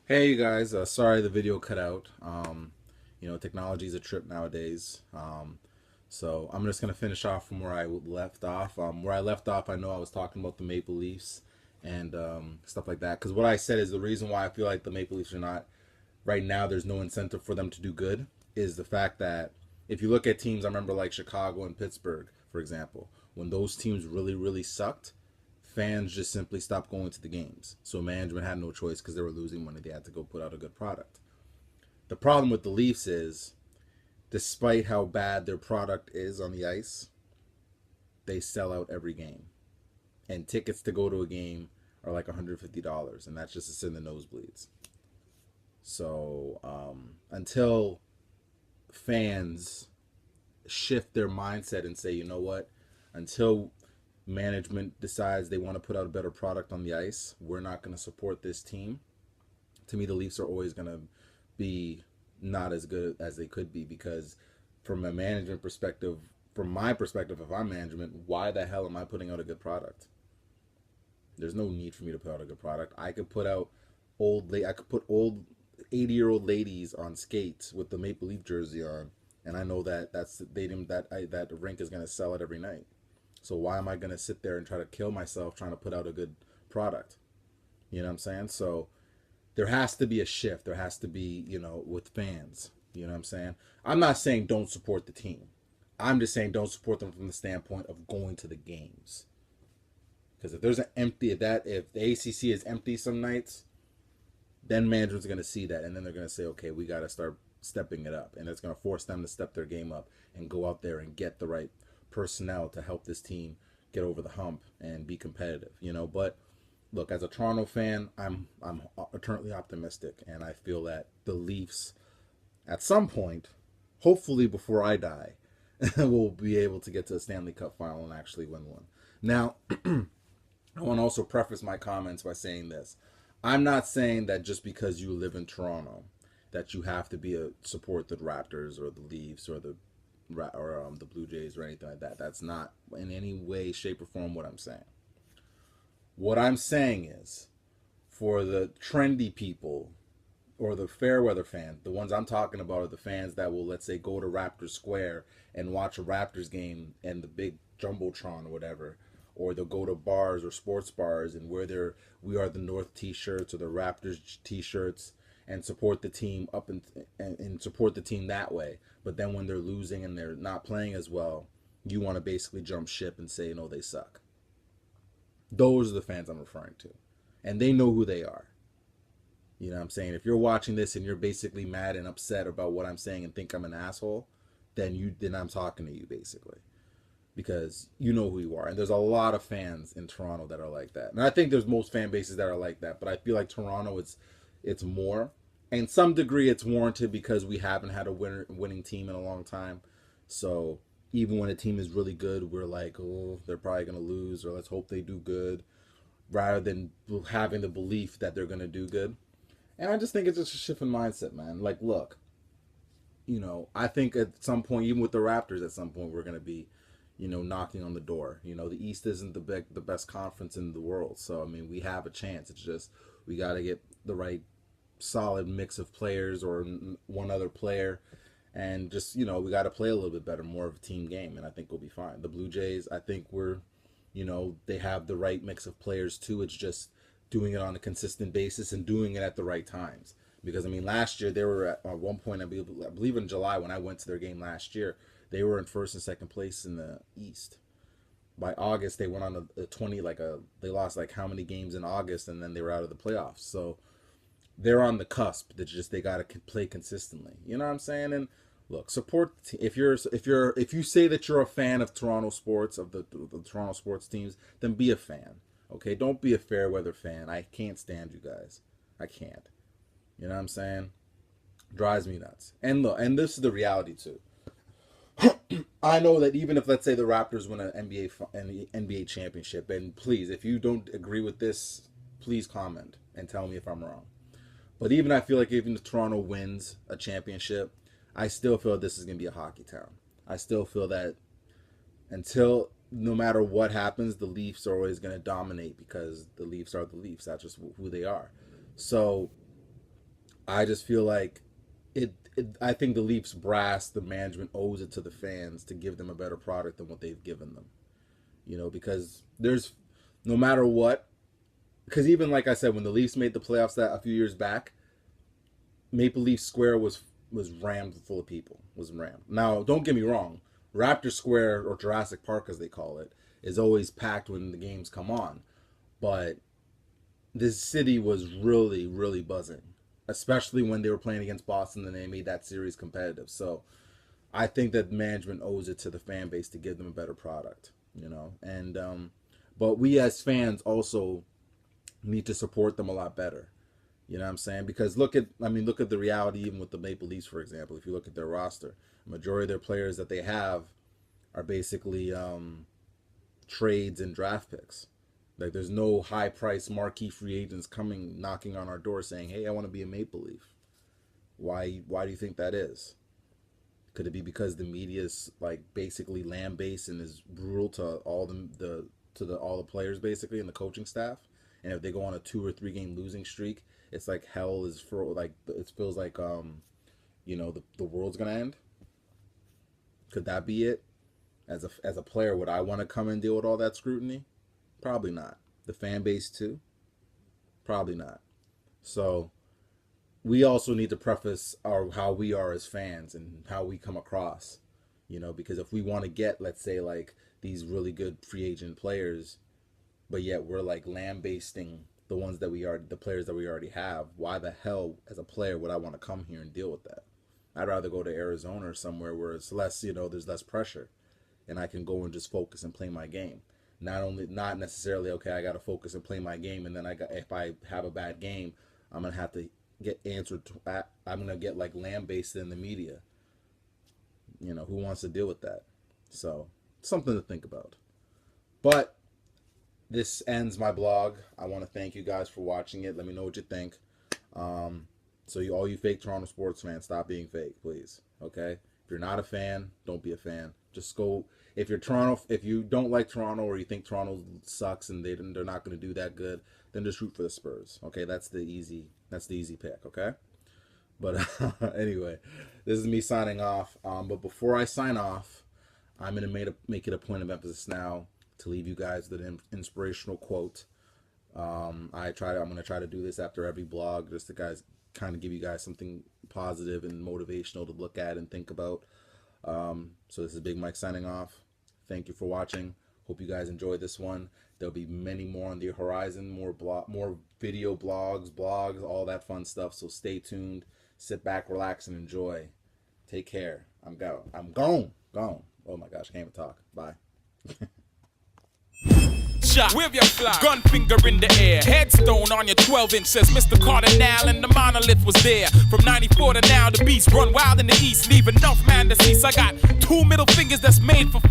Hey you guys, sorry the video cut out. Technology is a trip nowadays. So I'm just gonna finish off from where I left off. Where I left off, I know I was talking about the Maple Leafs and stuff like that. Because what I said is the reason why I feel like the Maple Leafs are not right now. There's no incentive for them to do good. Is the fact that if you look at teams, I remember like Chicago and Pittsburgh, for example, when those teams really sucked, fans just simply stopped going to the games. So management had no choice because they were losing money. They had to go put out a good product. The problem with the Leafs is, despite how bad their product is on the ice, they sell out every game. And tickets to go to a game are like $150, and that's just to sit in the nosebleeds. So until fans shift their mindset and say, you know what, until management decides they want to put out a better product on the ice, we're not going to support this team. To me, the Leafs are always going to be not as good as they could be because, from a management perspective, from my perspective, if I'm management, why the hell am I putting out a good product? There's no need for me to put out a good product. I could put out I could put old 80-year-old ladies on skates with the Maple Leaf jersey on, and I know that that rink is going to sell it every night. So why am I going to sit there and try to kill myself trying to put out a good product? You know what I'm saying? So there has to be a shift. There has to be, with fans. You know what I'm saying? I'm not saying don't support the team. I'm just saying don't support them from the standpoint of going to the games. Because if there's an empty, if the ACC is empty some nights, then management's going to see that, and then they're going to say, okay, we got to start stepping it up, and it's going to force them to step their game up and go out there and get the right personnel to help this team get over the hump and be competitive. But look, as a Toronto fan, I'm eternally optimistic, and I feel that the Leafs, at some point, hopefully before I die, will be able to get to a Stanley Cup final and actually win one. Now, I want to also preface my comments by saying this. I'm not saying that just because you live in Toronto that you have to be a support the Raptors or the Leafs or the Blue Jays or anything like that. That's not in any way, shape, or form what I'm saying. What I'm saying is, for the trendy people or the fair weather fans, the ones I'm talking about are the fans that will, let's say, go to Raptors Square and watch a Raptors game and the big jumbotron or whatever, or they'll go to bars or sports bars and wear their "We Are the North" T-shirts or the Raptors T-shirts and support the team and support the team that way. But then when they're losing and they're not playing as well, you want to basically jump ship and say, no, they suck. Those are the fans I'm referring to, and they know who they are. You know what I'm saying? If you're watching this and you're basically mad and upset about what I'm saying and think I'm an asshole, then I'm talking to you basically, because you know who you are. And there's a lot of fans in Toronto that are like that. And I think there's most fan bases that are like that, but I feel like Toronto it's more. And some degree it's warranted because we haven't had a winning team in a long time. So even when a team is really good, we're like, oh, they're probably going to lose, or let's hope they do good, rather than having the belief that they're going to do good. And I just think it's just a shift in mindset, man. Like, look, I think at some point, even with the Raptors, at some point, we're going to be, knocking on the door. The East isn't the best conference in the world. So, I mean, we have a chance. It's just we got to get the right solid mix of players or one other player. And just, we got to play a little bit better, more of a team game. And I think we'll be fine. The Blue Jays, I think they have the right mix of players too. It's just doing it on a consistent basis and doing it at the right times. Because I mean, last year they were at one point, I believe in July when I went to their game last year, they were in first and second place in the East. By August, they went on a 20 they lost like how many games in August, and then they were out of the playoffs. So they're on the cusp. They got to play consistently. You know what I'm saying? And look, support if you say that you're a fan of Toronto sports, of the Toronto sports teams, then be a fan. Okay, don't be a fair weather fan. I can't stand you guys. I can't. You know what I'm saying? Drives me nuts. And look, and this is the reality too. I know that even if, let's say, the Raptors win an NBA championship, and please, if you don't agree with this, please comment and tell me if I'm wrong. But even I feel like even if Toronto wins a championship, I still feel this is going to be a hockey town. I still feel that until no matter what happens, the Leafs are always going to dominate because the Leafs are the Leafs. That's just who they are. So I just feel like I think the Leafs brass, the management owes it to the fans to give them a better product than what they've given them. Because there's no matter what, because even like I said, when the Leafs made the playoffs that a few years back, Maple Leaf Square was rammed full of people. Was rammed. Now, don't get me wrong, Raptor Square, or Jurassic Park as they call it, is always packed when the games come on. But this city was really, really buzzing, especially when they were playing against Boston and they made that series competitive. So I think that management owes it to the fan base to give them a better product, And but we as fans also need to support them a lot better. You know what I'm saying? Because look at the reality even with the Maple Leafs, for example. If you look at their roster, the majority of their players that they have are basically trades and draft picks. Like, there's no high-priced marquee free agents coming knocking on our door saying, "Hey, I want to be a Maple Leaf." Why do you think that is? Could it be because the media is like basically land-based and is brutal to all the players basically and the coaching staff? And if they go on a 2 or 3 game losing streak, it's like hell is for like it feels like the world's gonna end. Could that be it? As a player, would I want to come and deal with all that scrutiny? Probably not. The fan base too? Probably not. So we also need to preface how we are as fans and how we come across, because if we want to get, let's say, like these really good free agent players, but yet we're like land-basting the players that we already have, why the hell as a player would I want to come here and deal with that? I'd rather go to Arizona or somewhere where it's less, there's less pressure and I can go and just focus and play my game. Not necessarily, okay, I got to focus and play my game, and then if I have a bad game, I'm going to have to get answered I'm going to get like land-based in the media. Who wants to deal with that? So, something to think about. But this ends my blog. I want to thank you guys for watching it. Let me know what you think. So all you fake Toronto sports fans, stop being fake, please. Okay? If you're not a fan, don't be a fan. Just go. If you don't like Toronto or you think Toronto sucks and they're not going to do that good, then just root for the Spurs. Okay? That's the easy pick, okay? But anyway, this is me signing off. But before I sign off, I'm going to make it a point of emphasis now to leave you guys with an inspirational quote. I'm going to try to do this after every blog, just to kind of give you guys something positive and motivational to look at and think about. So this is Big Mike signing off. Thank you for watching. Hope you guys enjoyed this one. There'll be many more on the horizon, more video blogs, all that fun stuff. So stay tuned. Sit back, relax, and enjoy. Take care. I'm gone. Oh my gosh, I can't even talk. Bye. Shot, wave your flag, gun finger in the air, headstone on your 12-inch says Mr. Cardinal, and the monolith was there. From 94 to now, the beast run wild in the east, leave enough man to cease. I got 2 middle fingers that's made for